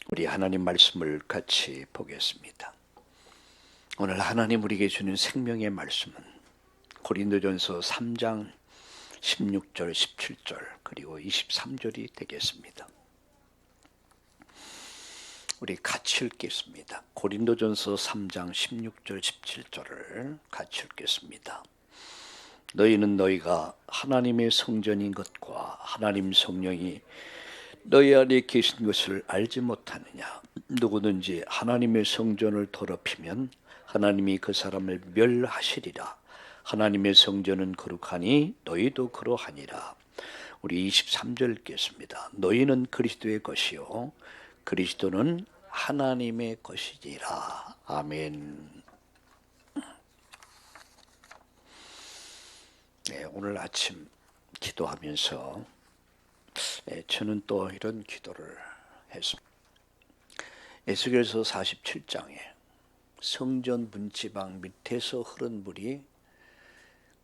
우리 하나님 말씀을 같이 보겠습니다. 오늘 하나님 우리에게 주는 생명의 말씀은 고린도전서 3장 16절, 17절 그리고 23절이 되겠습니다. 우리 같이 읽겠습니다. 고린도전서 3장 16절, 17절을 같이 읽겠습니다. 너희는 너희가 하나님의 성전인 것과 하나님 성령이 너희 안에 계신 것을 알지 못하느냐. 누구든지 하나님의 성전을 더럽히면 하나님이 그 사람을 멸하시리라. 하나님의 성전은 거룩하니 너희도 그러하니라. 우리 23절 읽겠습니다. 너희는 그리스도의 것이요 그리스도는 하나님의 것이니라. 아멘. 네, 오늘 아침 기도하면서 저는 또 이런 기도를 했습니다. 에스겔서 47장에 성전 문지방 밑에서 흐른 물이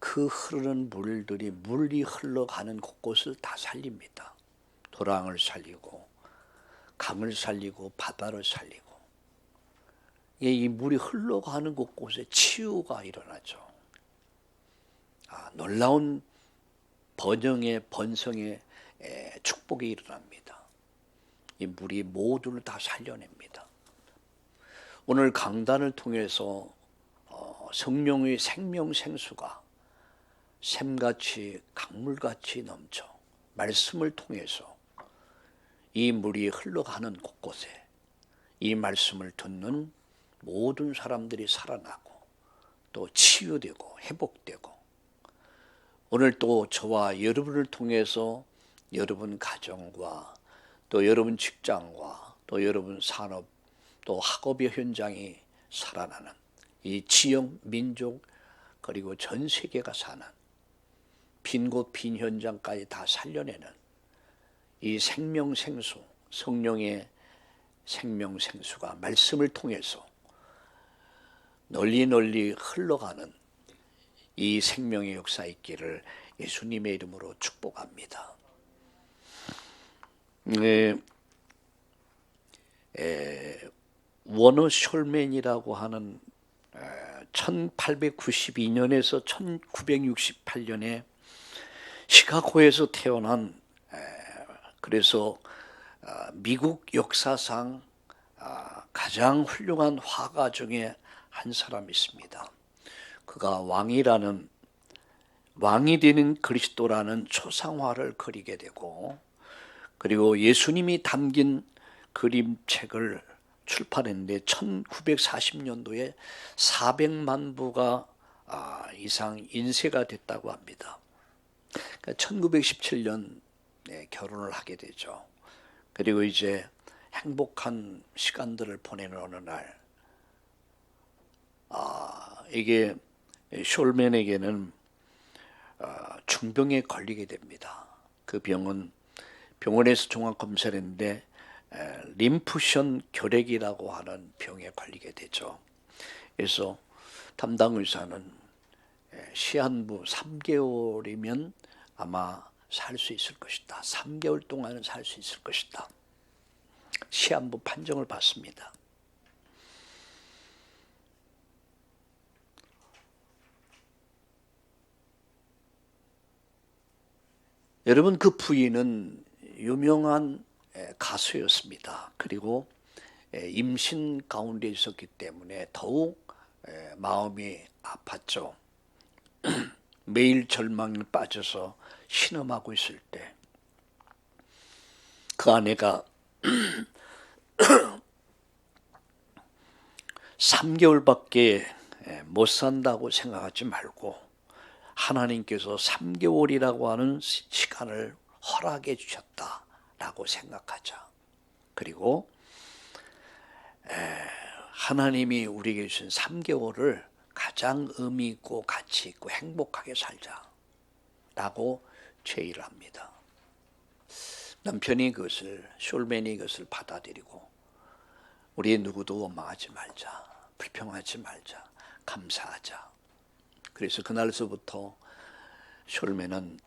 그 흐르는 물들이 물이 흘러가는 곳곳을 다 살립니다. 도랑을 살리고 강을 살리고 바다를 살리고 이 물이 흘러가는 곳곳에 치유가 일어나죠. 놀라운 번성의 축복이 일어납니다. 이 물이 모두를 다 살려냅니다. 오늘 강단을 통해서 성령의 생명생수가 샘같이 강물같이 넘쳐 말씀을 통해서 이 물이 흘러가는 곳곳에 이 말씀을 듣는 모든 사람들이 살아나고 또 치유되고 회복되고 오늘 또 저와 여러분을 통해서 여러분 가정과 또 여러분 직장과 또 여러분 산업 또 학업의 현장이 살아나는 이 지역, 민족 그리고 전 세계가 사는 빈 곳 빈 현장까지 다 살려내는 이 생명생수 성령의 생명생수가 말씀을 통해서 널리 널리 흘러가는 이 생명의 역사 있기를 예수님의 이름으로 축복합니다. 워너 숄맨이라고 하는 1892년에서 1968년에 시카고에서 태어난 그래서 미국 역사상 가장 훌륭한 화가 중에 한 사람이 있습니다. 그가 왕이 되는 그리스도라는 초상화를 그리게 되고 그리고 예수님이 담긴 그림책을 출판했는데 1940년도에 400만 부가 이상 인쇄가 됐다고 합니다. 그러니까 1917년에 결혼을 하게 되죠. 그리고 이제 행복한 시간들을 보내는 어느 날 이게 숄맨에게는 중병에 걸리게 됩니다. 그 병은 병원에서 종합검사를 했는데 림프션 결핵이라고 하는 병에 걸리게 되죠. 그래서 담당 의사는 시한부 3개월이면 아마 살 수 있을 것이다. 3개월 동안은 살 수 있을 것이다. 시한부 판정을 받습니다. 여러분 그 부인은 유명한 가수였습니다. 그리고 임신 가운데 있었기 때문에 더욱 마음이 아팠죠. 매일 절망에 빠져서 신음하고 있을 때 그 아내가 3개월밖에 못 산다고 생각하지 말고 하나님께서 3개월이라고 하는 시간을 허락해 주셨다라고 생각하자. 그리고 하나님이 우리에게 주신 3개월을 가장 의미 있고 가치 있고 행복하게 살자라고 제의를 합니다. 남편이 숄맨이 그것을 받아들이고 우리 누구도 원망하지 말자, 불평하지 말자, 감사하자. 그래서 그날서부터 숄맨은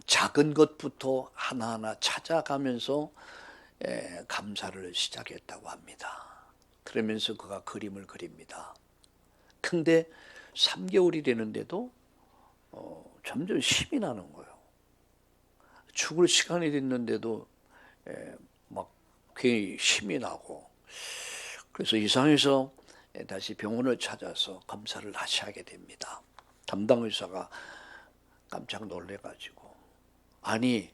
작은 것부터 하나하나 찾아가면서 감사를 시작했다고 합니다. 그러면서 그가 그림을 그립니다. 근데 3개월이 되는데도 점점 힘이 나는 거예요. 죽을 시간이 됐는데도 막 괜히 힘이 나고, 그래서 이상해서 다시 병원을 찾아서 검사를 다시 하게 됩니다. 담당 의사가 깜짝 놀래가지고, 아니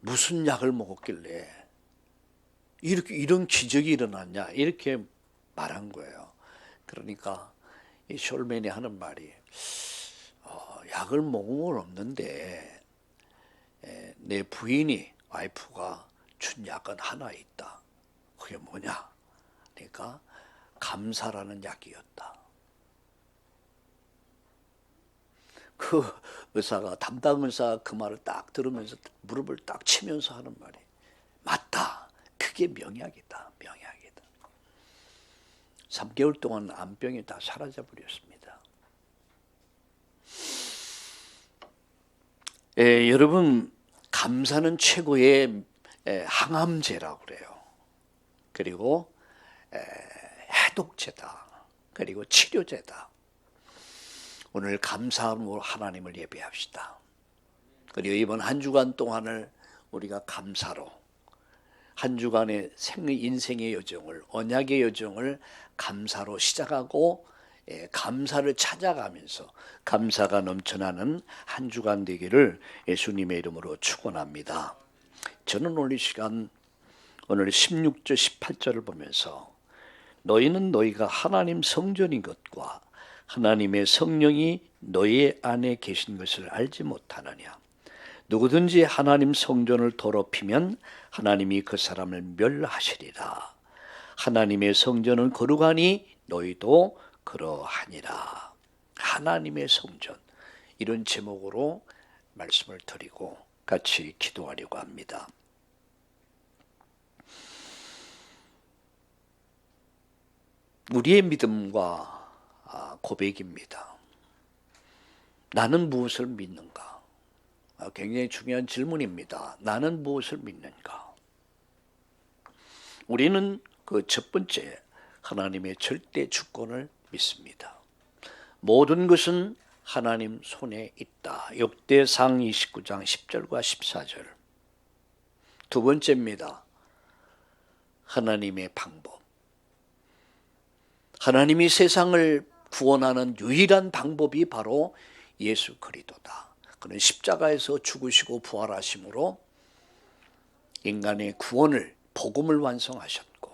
무슨 약을 먹었길래 이런 기적이 일어났냐, 이렇게 말한 거예요. 그러니까 이 숄맨이 하는 말이, 약을 먹은 건 없는데 내 부인이, 와이프가 준 약은 하나 있다. 그게 뭐냐? 그러니까 감사라는 약이었다. 그 의사가, 담당 의사가 그 말을 딱 들으면서 무릎을 딱 치면서 하는 말이, 맞다. 그게 명약이다. 명약이다. 3개월 동안 암병이 다 사라져 버렸습니다. 여러분, 감사는 최고의 항암제라고 그래요. 그리고 해독제다. 그리고 치료제다. 오늘 감사함으로 하나님을 예배합시다. 그리고 이번 한 주간 동안을 우리가 감사로, 한 주간의 인생의 여정을, 언약의 여정을 감사로 시작하고 감사를 찾아가면서 감사가 넘쳐나는 한 주간 되기를 예수님의 이름으로 축원합니다. 저는 오늘 이 시간, 오늘 16절 18절을 보면서, 너희는 너희가 하나님 성전인 것과 하나님의 성령이 너희 안에 계신 것을 알지 못하느냐. 누구든지 하나님 성전을 더럽히면 하나님이 그 사람을 멸하시리라. 하나님의 성전은 거룩하니 너희도 그러하니라. 하나님의 성전, 이런 제목으로 말씀을 드리고 같이 기도하려고 합니다. 우리의 믿음과 고백입니다. 나는 무엇을 믿는가? 굉장히 중요한 질문입니다. 나는 무엇을 믿는가? 우리는 그 첫 번째, 하나님의 절대 주권을 믿습니다. 모든 것은 하나님 손에 있다. 욥기상 29장 10절과 14절. 두 번째입니다. 하나님의 방법. 하나님이 세상을 구원하는 유일한 방법이 바로 예수 그리스도다. 그는 십자가에서 죽으시고 부활하심으로 인간의 구원을, 복음을 완성하셨고,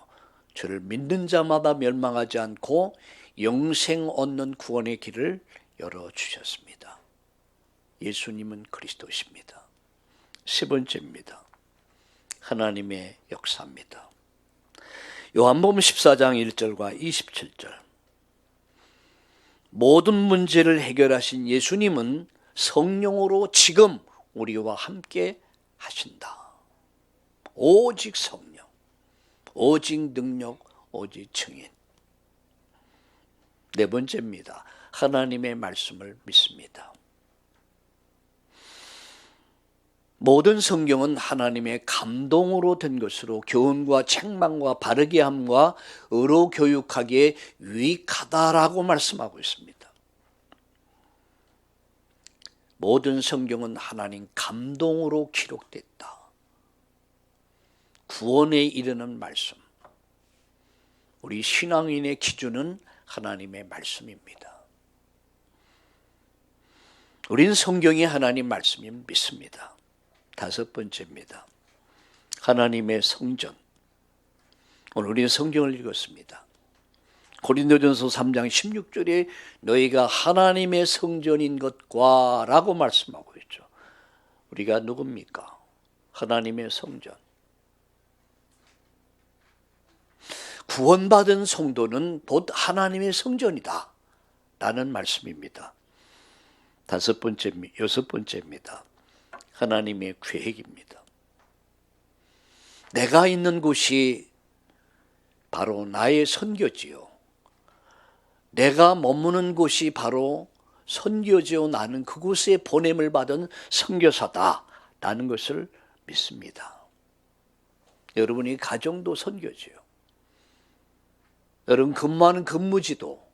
저를 믿는 자마다 멸망하지 않고 영생 얻는 구원의 길을 열어주셨습니다. 예수님은 그리스도십니다. 세 번째입니다. 하나님의 역사입니다. 요한복음 14장 1절과 27절. 모든 문제를 해결하신 예수님은 성령으로 지금 우리와 함께 하신다. 오직 성령, 오직 능력, 오직 증인. 네 번째입니다. 하나님의 말씀을 믿습니다. 모든 성경은 하나님의 감동으로 된 것으로 교훈과 책망과 바르게 함과 의로 교육하기에 유익하다라고 말씀하고 있습니다. 모든 성경은 하나님 감동으로 기록됐다. 구원에 이르는 말씀. 우리 신앙인의 기준은 하나님의 말씀입니다. 우린 성경이 하나님 말씀이 믿습니다. 다섯 번째입니다. 하나님의 성전. 오늘 우리는 성경을 읽었습니다. 고린도전서 3장 16절에 너희가 하나님의 성전인 것과 라고 말씀하고 있죠. 우리가 누굽니까? 하나님의 성전. 구원받은 성도는 곧 하나님의 성전이다 라는 말씀입니다. 여섯 번째입니다. 하나님의 계획입니다. 내가 있는 곳이 바로 나의 선교지요. 내가 머무는 곳이 바로 선교지요. 나는 그곳에 보냄을 받은 선교사다 라는 것을 믿습니다. 여러분이 가정도 선교지요. 여러분 근무하는 근무지도,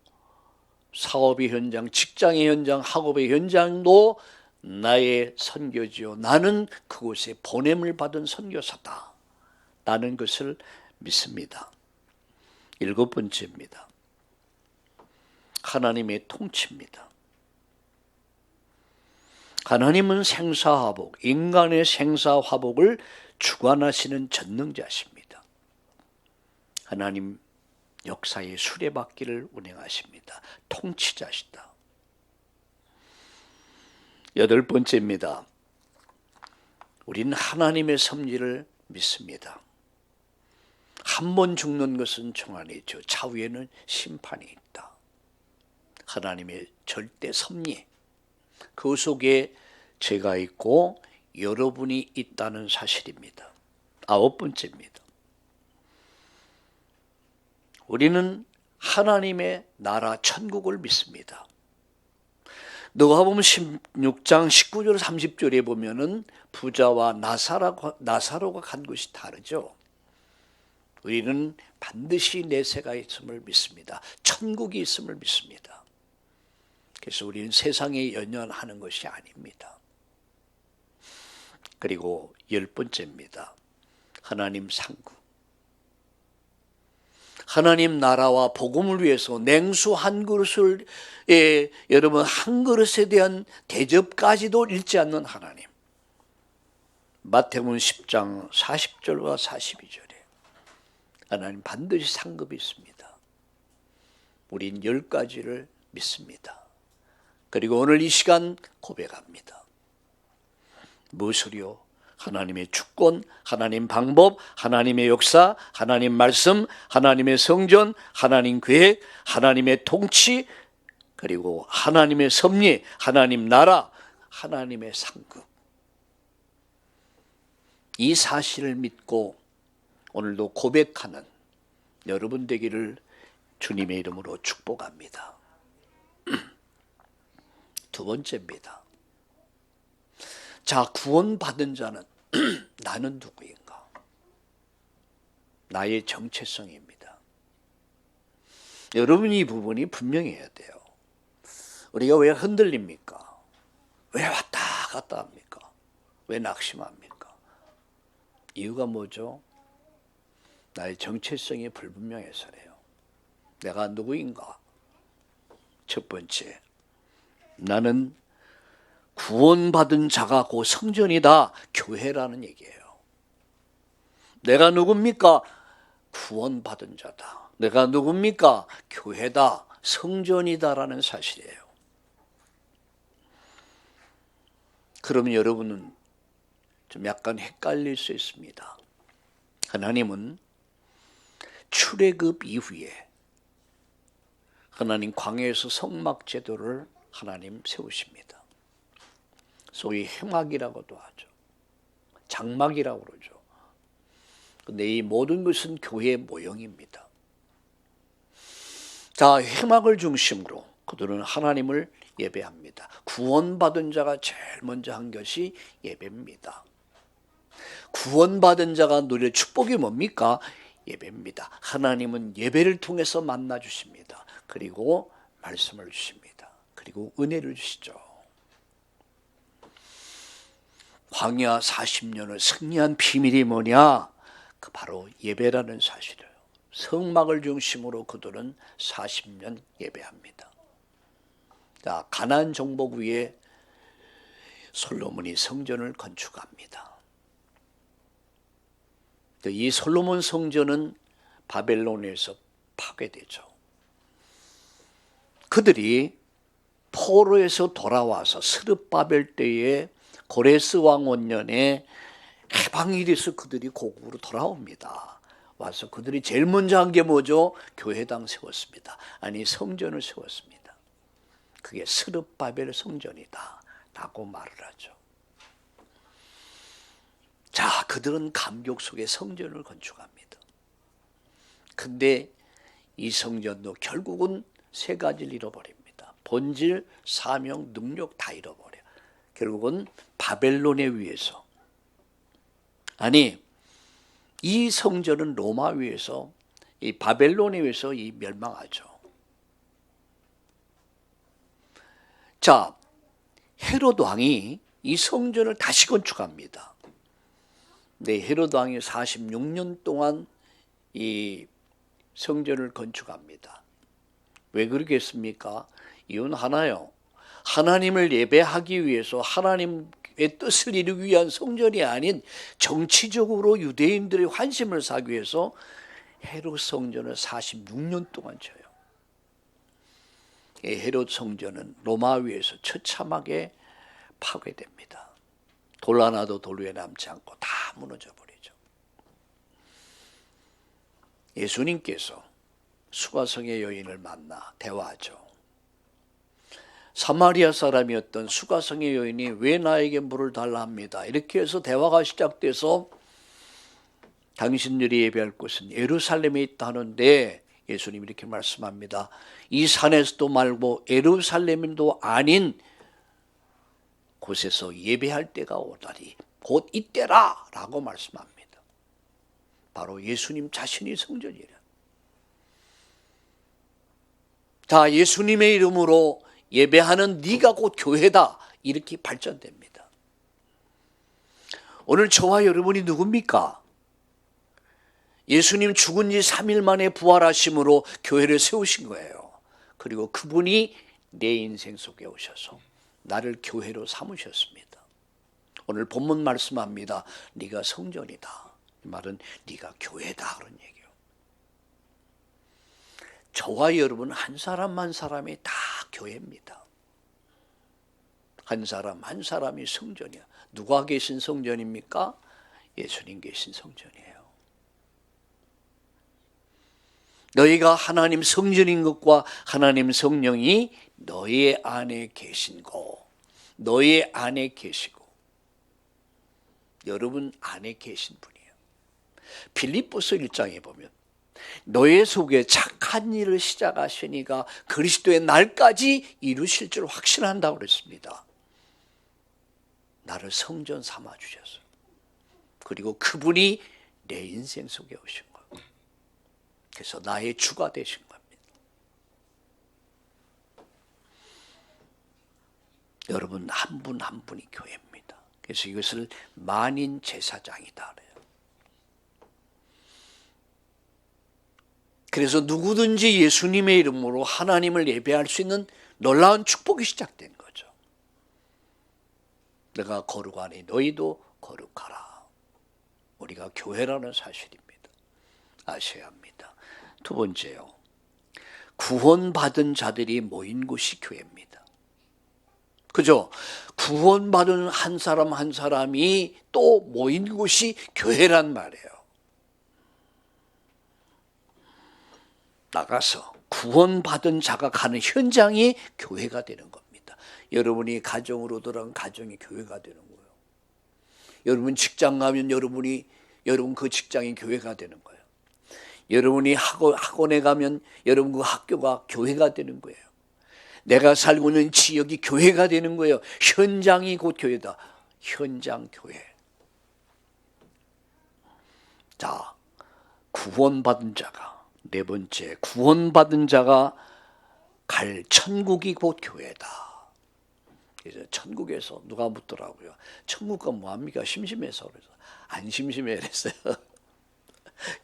사업의 현장, 직장의 현장, 학업의 현장도 나의 선교지요. 나는 그곳에 보냄을 받은 선교사다. 라는 것을 믿습니다. 7번째입니다. 하나님의 통치입니다. 하나님은 생사화복, 인간의 생사화복을 주관하시는 전능자십니다. 하나님 역사의 수레바퀴를 운행하십니다. 통치자시다. 8번째입니다. 우리는 하나님의 섭리를 믿습니다. 한 번 죽는 것은 종안이죠. 차후에는 심판이 있다. 하나님의 절대 섭리, 그 속에 제가 있고 여러분이 있다는 사실입니다. 9번째입니다. 우리는 하나님의 나라 천국을 믿습니다. 누가복음 16장 19절 30절에 보면은 부자와 나사로가 간 곳이 다르죠. 우리는 반드시 내세가 있음을 믿습니다. 천국이 있음을 믿습니다. 그래서 우리는 세상에 연연하는 것이 아닙니다. 그리고 10번째입니다. 하나님 상급. 하나님 나라와 복음을 위해서 냉수 한 그릇을 여러분 한 그릇에 대한 대접까지도 잃지 않는 하나님. 마태복음 10장 40절과 42절에 하나님 반드시 상급이 있습니다. 우린 10가지를 믿습니다. 그리고 오늘 이 시간 고백합니다. 무엇을요? 하나님의 주권, 하나님 방법, 하나님의 역사, 하나님 말씀, 하나님의 성전, 하나님 계획, 하나님의 통치, 그리고 하나님의 섭리, 하나님 나라, 하나님의 상급. 이 사실을 믿고 오늘도 고백하는 여러분 되기를 주님의 이름으로 축복합니다. 2번째입니다. 자, 구원받은 자는 나는 누구인가? 나의 정체성입니다. 여러분 이 부분이 분명해야 돼요. 우리가 왜 흔들립니까? 왜 왔다 갔다 합니까? 왜 낙심합니까? 이유가 뭐죠? 나의 정체성이 불분명해서래요. 내가 누구인가? 첫 번째, 나는 구원받은 자가 곧 성전이다. 교회라는 얘기예요. 내가 누굽니까? 구원받은 자다. 내가 누굽니까? 교회다. 성전이다라는 사실이에요. 그러면 여러분은 좀 약간 헷갈릴 수 있습니다. 하나님은 출애굽 이후에 하나님 광야에서 성막 제도를 하나님 세우십니다. 소위 해막이라고도 하죠. 장막이라고 그러죠. 근데 이 모든 것은 교회의 모형입니다. 자, 해막을 중심으로 그들은 하나님을 예배합니다. 구원받은 자가 제일 먼저 한 것이 예배입니다. 구원받은 자가 누릴 축복이 뭡니까? 예배입니다. 하나님은 예배를 통해서 만나 주십니다. 그리고 말씀을 주십니다. 그리고 은혜를 주시죠. 광야 40년을 승리한 비밀이 뭐냐? 그 바로 예배라는 사실이에요. 성막을 중심으로 그들은 40년 예배합니다. 자, 가나안 정복 위에 솔로몬이 성전을 건축합니다. 이 솔로몬 성전은 바벨론에서 파괴되죠. 그들이 포로에서 돌아와서 스룹바벨 때에 고레스 왕 원년에 해방이 돼서 그들이 고국으로 돌아옵니다. 와서 그들이 제일 먼저 한 게 뭐죠? 교회당 세웠습니다. 아니, 성전을 세웠습니다. 그게 스룹바벨 성전이다 라고 말을 하죠. 자, 그들은 감격 속에 성전을 건축합니다. 근데 이 성전도 결국은 3가지를 잃어버립니다. 본질, 사명, 능력 다 잃어버려. 결국은 바벨론에 의해서, 아니 이 성전은 로마 위에서, 이 바벨론에 의해서 이 멸망하죠. 자, 헤롯 왕이 이 성전을 다시 건축합니다. 네, 헤롯 왕이 46년 동안 이 성전을 건축합니다. 왜 그러겠습니까? 이유는 하나요. 하나님을 예배하기 위해서 하나님의 뜻을 이루기 위한 성전이 아닌 정치적으로 유대인들의 환심을 사기 위해서 헤롯 성전을 46년 동안 쳐요. 이 헤롯 성전은 로마 위에서 처참하게 파괴됩니다. 돌 하나도 돌 위에 남지 않고 다 무너져 버리죠. 예수님께서 수가성의 여인을 만나 대화하죠. 사마리아 사람이었던 수가성의 여인이 왜 나에게 물을 달라 합니다. 이렇게 해서 대화가 시작돼서 당신들이 예배할 곳은 예루살렘에 있다 하는데 예수님이 이렇게 말씀합니다. 이 산에서도 말고 예루살렘도 아닌 곳에서 예배할 때가 오다니 곧 이때라 라고 말씀합니다. 바로 예수님 자신이 성전이라. 자, 예수님의 이름으로 예배하는 네가 곧 교회다, 이렇게 발전됩니다. 오늘 저와 여러분이 누굽니까? 예수님 죽은 지 3일 만에 부활하심으로 교회를 세우신 거예요. 그리고 그분이 내 인생 속에 오셔서 나를 교회로 삼으셨습니다. 오늘 본문 말씀합니다. 네가 성전이다. 이 말은 네가 교회다 그런 얘기예요. 저와 여러분 한 사람 한 사람이 다 교회입니다. 한 사람 한 사람이 성전이야. 누가 계신 성전입니까? 예수님 계신 성전이에요. 너희가 하나님 성전인 것과 하나님 성령이 너희 안에 계신고, 너희 안에 계시고, 여러분 안에 계신 분이에요. 빌립보서 1장에 보면 너희 속에 착한 일을 시작하시니가 그리스도의 날까지 이루실 줄 확신한다고 그랬습니다. 나를 성전 삼아 주셨어요. 그리고 그분이 내 인생 속에 오신 거예요. 그래서 나의 주가 되신 겁니다. 여러분 한 분 한 분이 교회입니다. 그래서 이것을 만인 제사장이다 그래요. 그래서 누구든지 예수님의 이름으로 하나님을 예배할 수 있는 놀라운 축복이 시작된 거죠. 내가 거룩하니 너희도 거룩하라. 우리가 교회라는 사실입니다. 아셔야 합니다. 두 번째요. 구원받은 자들이 모인 곳이 교회입니다. 그죠? 구원받은 한 사람 한 사람이 또 모인 곳이 교회란 말이에요. 나가서 구원받은 자가 가는 현장이 교회가 되는 겁니다. 여러분이 가정으로 들어간 가정이 교회가 되는 거예요. 여러분 직장 가면 여러분 그 직장이 교회가 되는 거예요. 여러분이 학원에 가면 여러분 그 학교가 교회가 되는 거예요. 내가 살고 있는 지역이 교회가 되는 거예요. 현장이 곧 교회다. 현장 교회. 자, 구원받은 자가, 네 번째, 구원받은 자가 갈 천국이 곧 교회다. 그래서 천국에서 누가 묻더라고요. 천국가 뭐합니까? 심심해서. 그래서 안 심심해 그랬어요.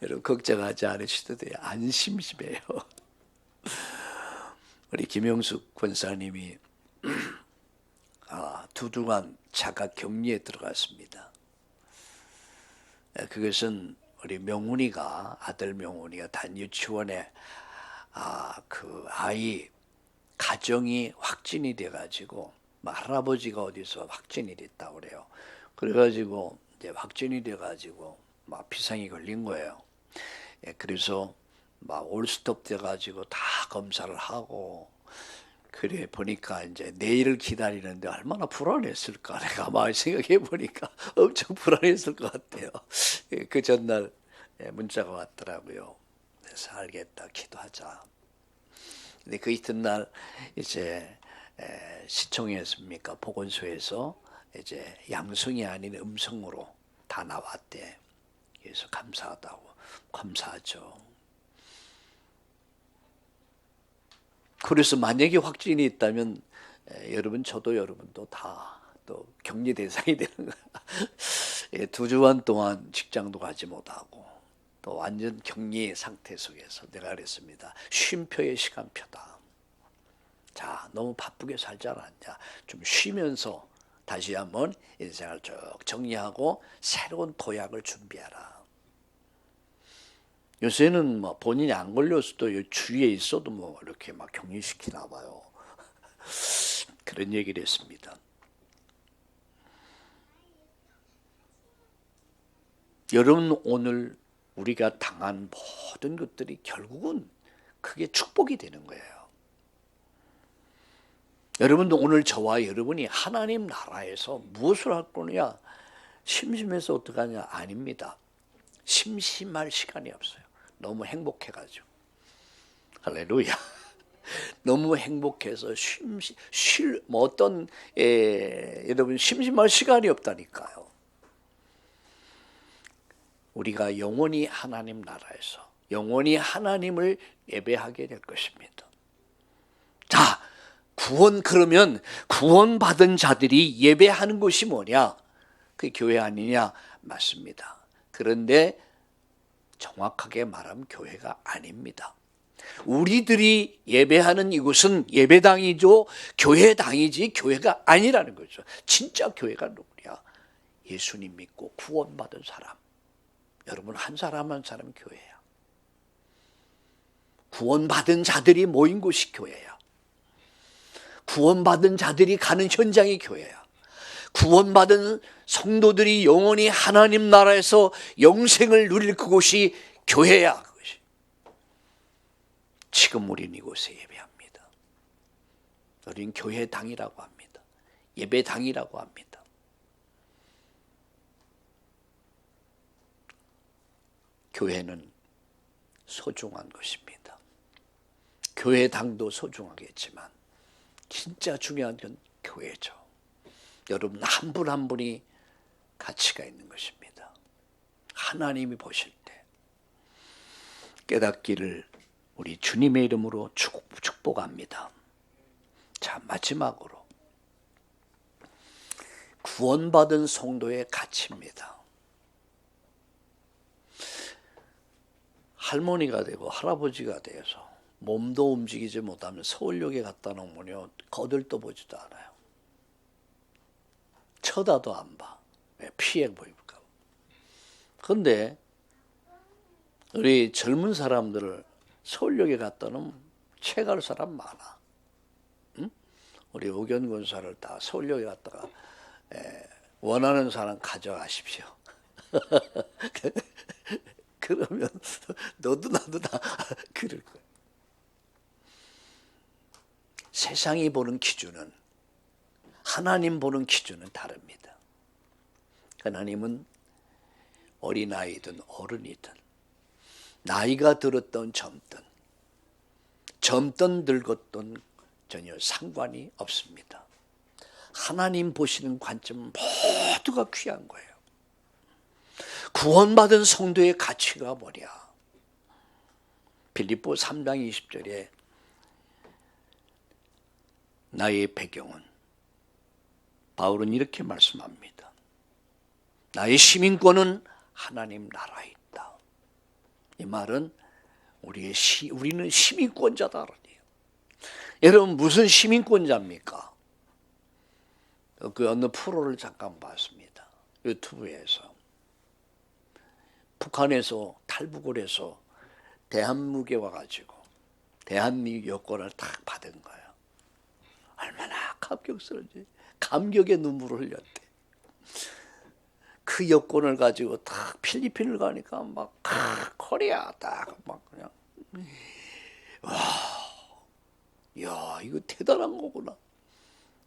여러분 걱정하지 않으셔도 돼요. 안 심심해요. 우리 김영숙 권사님이 두 주간 자가 격리에 들어갔습니다. 그것은 우리 명훈이가, 아들 명훈이가 단 유치원에 그 아이 가정이 확진이 돼가지고 할아버지가 어디서 확진이 됐다고 그래요. 그래가지고 이제 확진이 돼가지고 막 비상이 걸린 거예요. 그래서 막 올스톱 돼가지고 다 검사를 하고, 그래 보니까 이제 내일을 기다리는데 얼마나 불안했을까. 내가 막 생각해 보니까 엄청 불안했을 것 같아요. 그 전날 문자가 왔더라고요. 그래서 알겠다, 기도하자. 근데 그 이튿날 이제 시청이었습니까? 보건소에서 이제 양성이 아닌 음성으로 다 나왔대. 해서 감사하다고. 감사하죠. 그래서 만약에 확진이 있다면 여러분, 저도 여러분도 다 또 격리 대상이 되는 거야. 2주간 동안 직장도 가지 못하고 또 완전 격리 상태 속에서 내가 그랬습니다. 쉼표의 시간표다. 자, 너무 바쁘게 살지 않았냐. 좀 쉬면서 다시 한번 인생을 쭉 정리하고 새로운 도약을 준비하라. 요새는 뭐 본인이 안 걸렸어도 주위에 있어도 뭐 이렇게 막 격리시키나 봐요. 그런 얘기를 했습니다. 여러분, 오늘 우리가 당한 모든 것들이 결국은 그게 축복이 되는 거예요. 여러분도 오늘 저와 여러분이 하나님 나라에서 무엇을 할 거냐? 심심해서 어떡하냐? 아닙니다. 심심할 시간이 없어요. 너무 행복해가지고. 할렐루야. 너무 행복해서 여러분 심심할 시간이 없다니까요. 우리가 영원히 하나님 나라에서 영원히 하나님을 예배하게 될 것입니다. 자, 그러면 구원받은 자들이 예배하는 곳이 뭐냐? 그 교회 아니냐? 맞습니다. 그런데 정확하게 말하면 교회가 아닙니다. 우리들이 예배하는 이곳은 예배당이죠. 교회당이지 교회가 아니라는 거죠. 진짜 교회가 누구냐? 예수님 믿고 구원받은 사람. 여러분, 한 사람 한 사람 교회야. 구원받은 자들이 모인 곳이 교회야. 구원받은 자들이 가는 현장이 교회야. 구원받은 성도들이 영원히 하나님 나라에서 영생을 누릴 그곳이 교회야. 그것이. 지금 우리는 이곳에 예배합니다. 우리는 교회당이라고 합니다. 예배당이라고 합니다. 교회는 소중한 것입니다. 교회당도 소중하겠지만 진짜 중요한 건 교회죠. 여러분, 한 분 한 분이 가치가 있는 것입니다. 하나님이 보실 때 깨닫기를 우리 주님의 이름으로 축복합니다. 자, 마지막으로 구원받은 성도의 가치입니다. 할머니가 되고 할아버지가 되어서 몸도 움직이지 못하면 서울역에 갖다 놓으면요, 거들떠 보지도 않아요. 쳐다도 안 봐. 왜? 피해 보일까. 그런데 우리 젊은 사람들을 서울역에 갖다 놓으면 채갈 사람 많아. 응? 우리 의견 권사를 다 서울역에 갖다가 원하는 사람 가져가십시오. 그러면 너도 나도 다 그럴 거야. 세상이 보는 기준은, 하나님 보는 기준은 다릅니다. 하나님은 어린아이든 어른이든 나이가 들었던 젊든 늙었든 전혀 상관이 없습니다. 하나님 보시는 관점은 모두가 귀한 거예요. 구원받은 성도의 가치가 뭐냐? 빌립보 3장 20절에 나의 배경은, 바울은 이렇게 말씀합니다. 나의 시민권은 하나님 나라에 있다. 이 말은 우리는 시민권자다. 여러분, 무슨 시민권자입니까? 그 어느 프로를 잠깐 봤습니다. 유튜브에서. 북한에서 탈북을 해서 대한민국에 와가지고 대한민국 여권을 딱 받은 거예요. 얼마나 감격스러운지. 감격의 눈물을 흘렸대. 그 여권을 가지고 딱 필리핀을 가니까 막 코리아 딱 막 그냥 와, 야, 이거 대단한 거구나.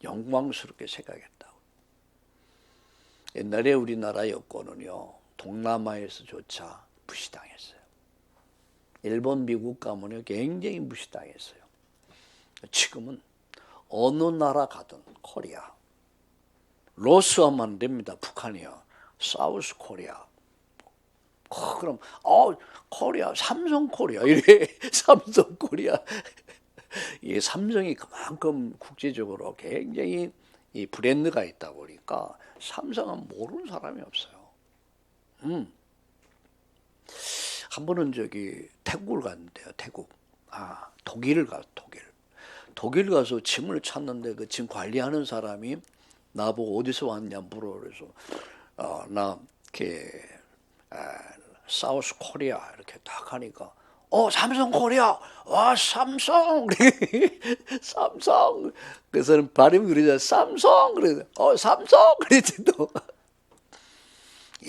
영광스럽게 생각했다고. 옛날에 우리나라 여권은요, 동남아에서조차 무시당했어요. 일본, 미국 가면요 굉장히 무시당했어요. 지금은 어느 나라 가든 코리아, 로스하면 안 됩니다. 북한이요. 사우스 코리아, 그럼 코리아, 삼성 코리아 이래. 삼성 코리아. 이 삼성이 그만큼 국제적으로 굉장히 이 브랜드가 있다 보니까 삼성은 모르는 사람이 없어요. 한 번은 태국을 갔는데요. 태국. 독일을 가서 독일 가서 짐을 찾는데 그 짐 관리하는 사람이 나보고 어디서 왔냐 물어. 그래서 나 사우스 코리아 이렇게 딱 하니까 삼성 코리아 와 삼성 삼성 그래서는 발음이 그러잖아. 삼성 그래 삼성 그랬지 또.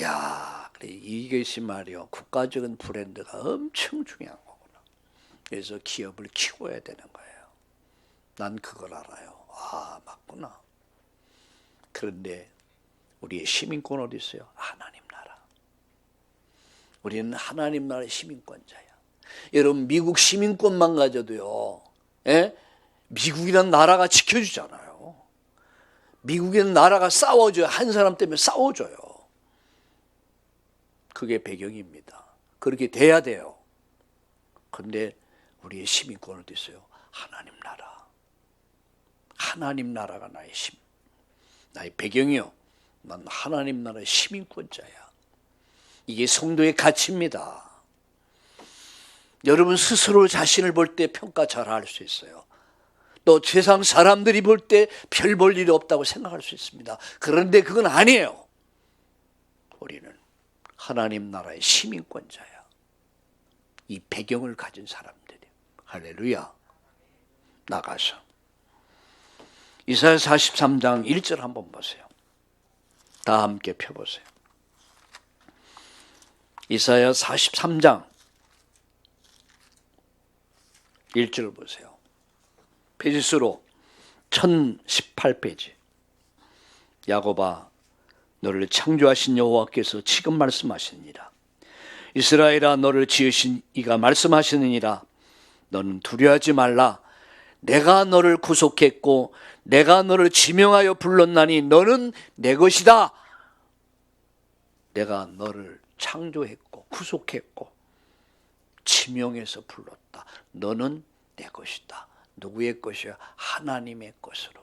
야 그래 이것이 말이요 국가적인 브랜드가 엄청 중요한 거구나. 그래서 기업을 키워야 되는 거예요. 난 그걸 알아요. 맞구나. 그런데 우리의 시민권 어디 있어요? 하나님 나라. 우리는 하나님 나라의 시민권자야. 여러분 미국 시민권만 가져도요. 미국이란 나라가 지켜주잖아요. 미국이란 나라가 싸워줘요. 한 사람 때문에 싸워줘요. 그게 배경입니다. 그렇게 돼야 돼요. 그런데 우리의 시민권 어디 있어요? 하나님 나라. 하나님 나라가 나의 배경이요. 난 하나님 나라의 시민권자야. 이게 성도의 가치입니다. 여러분 스스로 자신을 볼 때 평가 잘할 수 있어요. 또 세상 사람들이 볼 때 별 볼 일이 없다고 생각할 수 있습니다. 그런데 그건 아니에요. 우리는 하나님 나라의 시민권자야. 이 배경을 가진 사람들이에요. 할렐루야. 나가서 이사야 43장 1절 한번 보세요. 다 함께 펴보세요. 이사야 43장 1절 보세요. 페이지수로 1018페이지. 야곱아 너를 창조하신 여호와께서 지금 말씀하시느니라. 이스라엘아 너를 지으신 이가 말씀하시느니라. 너는 두려워하지 말라. 내가 너를 구속했고 내가 너를 지명하여 불렀나니 너는 내 것이다. 내가 너를 창조했고 구속했고 지명해서 불렀다. 너는 내 것이다. 누구의 것이야? 하나님의 것으로.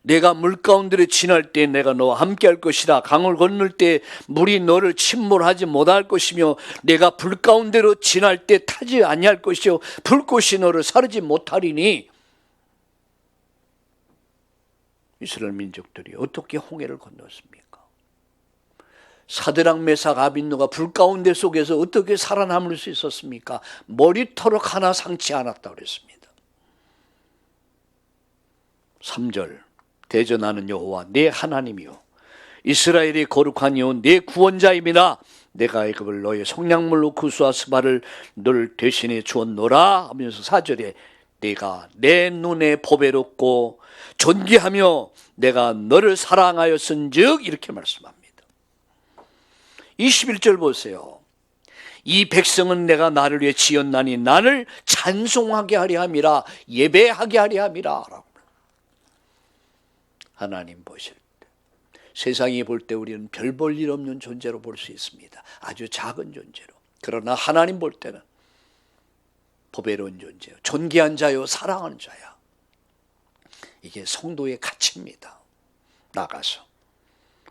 내가 물 가운데를 지날 때 내가 너와 함께 할 것이라. 강을 건널 때 물이 너를 침몰하지 못할 것이며 내가 불 가운데로 지날 때 타지 아니할 것이요 불꽃이 너를 사르지 못하리니. 이스라엘 민족들이 어떻게 홍해를 건넜습니까? 사드락 메삭 아벳느고가 불 가운데 속에서 어떻게 살아남을 수 있었습니까? 머리털럭 하나 상치 않았다고 그랬습니다. 3절 대전하는 여호와 내 하나님이요 이스라엘의 거룩하니요 내 구원자임이라. 내가 애굽을 너의 속량물로 구수와 스바를 널 대신에 주었노라 하면서 4절에 내가 내 눈에 보배롭고 존귀하며 내가 너를 사랑하였은즉 이렇게 말씀합니다. 21절 보세요. 이 백성은 내가 나를 위해 지었나니 나를 찬송하게 하려 함이라. 예배하게 하려 함이라. 하나님 보실 때 세상이 볼 때 우리는 별 볼 일 없는 존재로 볼 수 있습니다. 아주 작은 존재로. 그러나 하나님 볼 때는 보배로운 존재요 존귀한 자요 사랑하는 자야. 이게 성도의 가치입니다. 나가서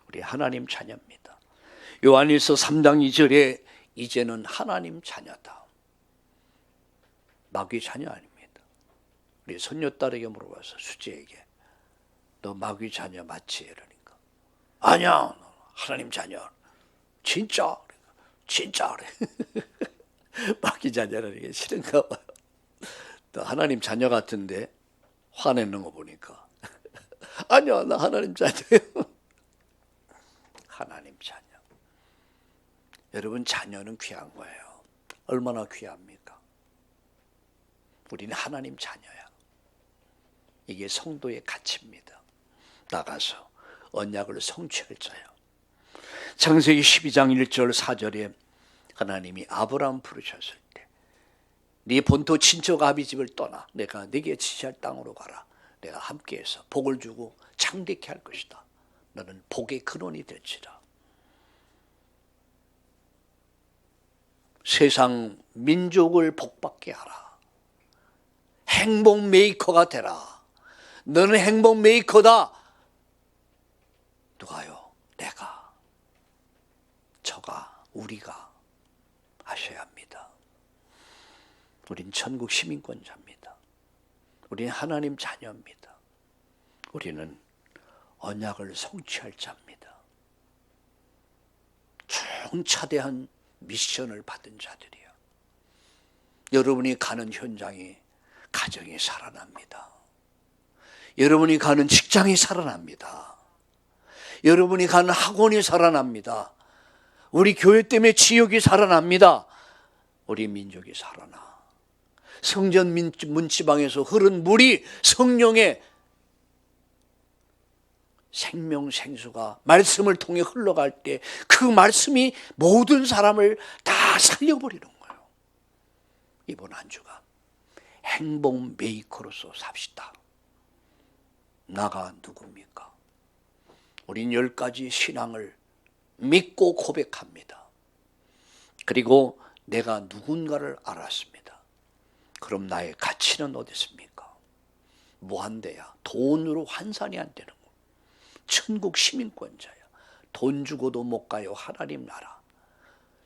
우리 하나님 자녀입니다. 요한일서 3장 2절에 이제는 하나님 자녀다. 마귀 자녀 아닙니다. 우리 손녀딸에게 물어봐서 수지에게 너 마귀 자녀 맞지? 이러니까 아니야 하나님 자녀. 진짜? 진짜 그래. 마귀 자녀라는 게 싫은가 봐요. 너 하나님 자녀 같은데 화내는 거 보니까 아니야 나 하나님 자녀예요. 하나님 자녀. 여러분 자녀는 귀한 거예요. 얼마나 귀합니까? 우리는 하나님 자녀야. 이게 성도의 가치입니다. 나가서 언약을 성취할 자요. 창세기 12장 1절 4절에 하나님이 아브라함 부르셨을 때 네 본토 친척 아비집을 떠나 내가 네게 지시할 땅으로 가라. 내가 함께해서 복을 주고 창대케 할 것이다. 너는 복의 근원이 될지라. 세상 민족을 복받게 하라. 행복 메이커가 되라. 너는 행복 메이커다. 누가요? 내가, 저가, 우리가 하셔야 합니다. 우린 천국 시민권자입니다. 우린 하나님 자녀입니다. 우리는 언약을 성취할 자입니다. 중차대한 미션을 받은 자들이요. 여러분이 가는 현장이 가정이 살아납니다. 여러분이 가는 직장이 살아납니다. 여러분이 가는 학원이 살아납니다. 우리 교회 때문에 지역이 살아납니다. 우리 민족이 살아나. 성전 문지방에서 흐른 물이 성령의 생명생수가 말씀을 통해 흘러갈 때 그 말씀이 모든 사람을 다 살려버리는 거예요. 이번 한 주간 행복 메이커로서 삽시다. 나가 누굽니까? 우린 10가지 신앙을 믿고 고백합니다. 그리고 내가 누군가를 알았습니다. 그럼 나의 가치는 어디 있습니까? 무한대야. 돈으로 환산이 안 되는 거. 천국 시민권자야. 돈 주고도 못 가요. 하나님 나라.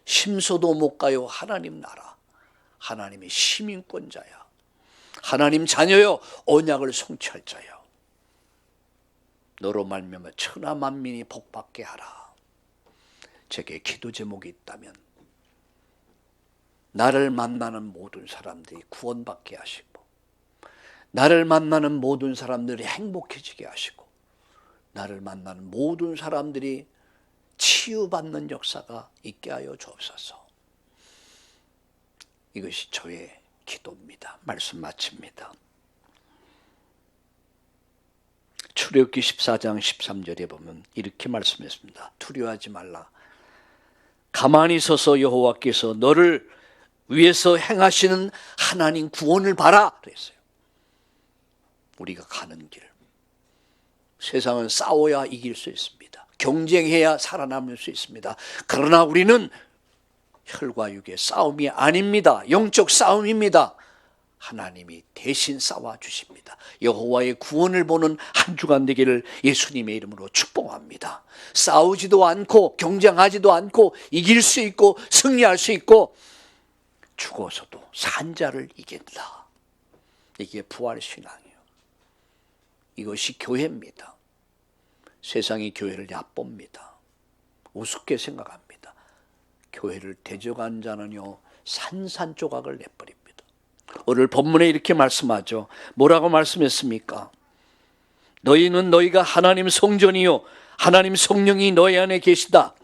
심소도 못 가요. 하나님 나라. 하나님의 시민권자야. 하나님 자녀요. 언약을 성취할 자야. 너로 말미암아 천하 만민이 복받게 하라. 제게 기도 제목이 있다면 나를 만나는 모든 사람들이 구원받게 하시고, 나를 만나는 모든 사람들이 행복해지게 하시고, 나를 만나는 모든 사람들이 치유받는 역사가 있게 하여 주옵소서. 이것이 저의 기도입니다. 말씀 마칩니다. 출애굽기 14장 13절에 보면 이렇게 말씀했습니다. 두려워하지 말라. 가만히 서서 여호와께서 너를 위해서 행하시는 하나님 구원을 봐라 그랬어요. 우리가 가는 길, 세상은 싸워야 이길 수 있습니다. 경쟁해야 살아남을 수 있습니다. 그러나 우리는 혈과 육의 싸움이 아닙니다. 영적 싸움입니다. 하나님이 대신 싸워주십니다. 여호와의 구원을 보는 한 주간 되기를 예수님의 이름으로 축복합니다. 싸우지도 않고 경쟁하지도 않고 이길 수 있고 승리할 수 있고 죽어서도 산 자를 이긴다. 이게 부활신앙이에요. 이것이 교회입니다. 세상이 교회를 얕봅니다. 우습게 생각합니다. 교회를 대적한 자는요 산산조각을 내버립니다. 오늘 본문에 이렇게 말씀하죠. 뭐라고 말씀했습니까? 너희는 너희가 하나님 성전이요 하나님 성령이 너희 안에 계시다.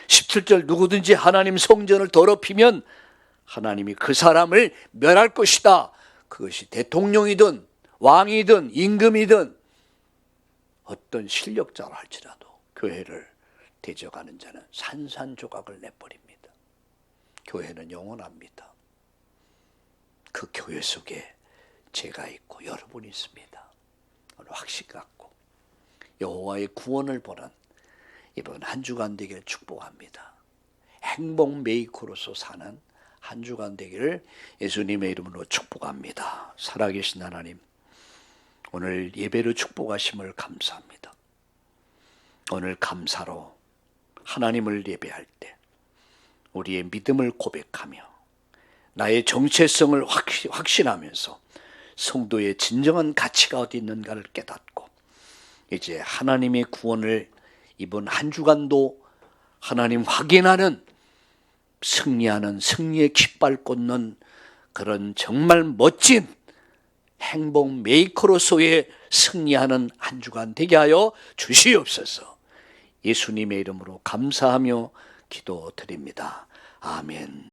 17절 누구든지 하나님 성전을 더럽히면 하나님이 그 사람을 멸할 것이다. 그것이 대통령이든 왕이든 임금이든 어떤 실력자라 할지라도 교회를 대적하는 자는 산산조각을 내버립니다. 교회는 영원합니다. 그 교회 속에 제가 있고 여러분이 있습니다. 오늘 확신 갖고 여호와의 구원을 보는 이번 한 주간 되기를 축복합니다. 행복 메이커로서 사는 한 주간 되기를 예수님의 이름으로 축복합니다. 살아계신 하나님, 오늘 예배를 축복하심을 감사합니다. 오늘 감사로 하나님을 예배할 때 우리의 믿음을 고백하며 나의 정체성을 확신하면서 성도의 진정한 가치가 어디 있는가를 깨닫고 이제 하나님의 구원을 이번 한 주간도 하나님 확인하는 승리하는 승리의 깃발 꽂는 그런 정말 멋진 행복 메이커로서의 승리하는 한 주간 되게 하여 주시옵소서. 예수님의 이름으로 감사하며 기도드립니다. 아멘.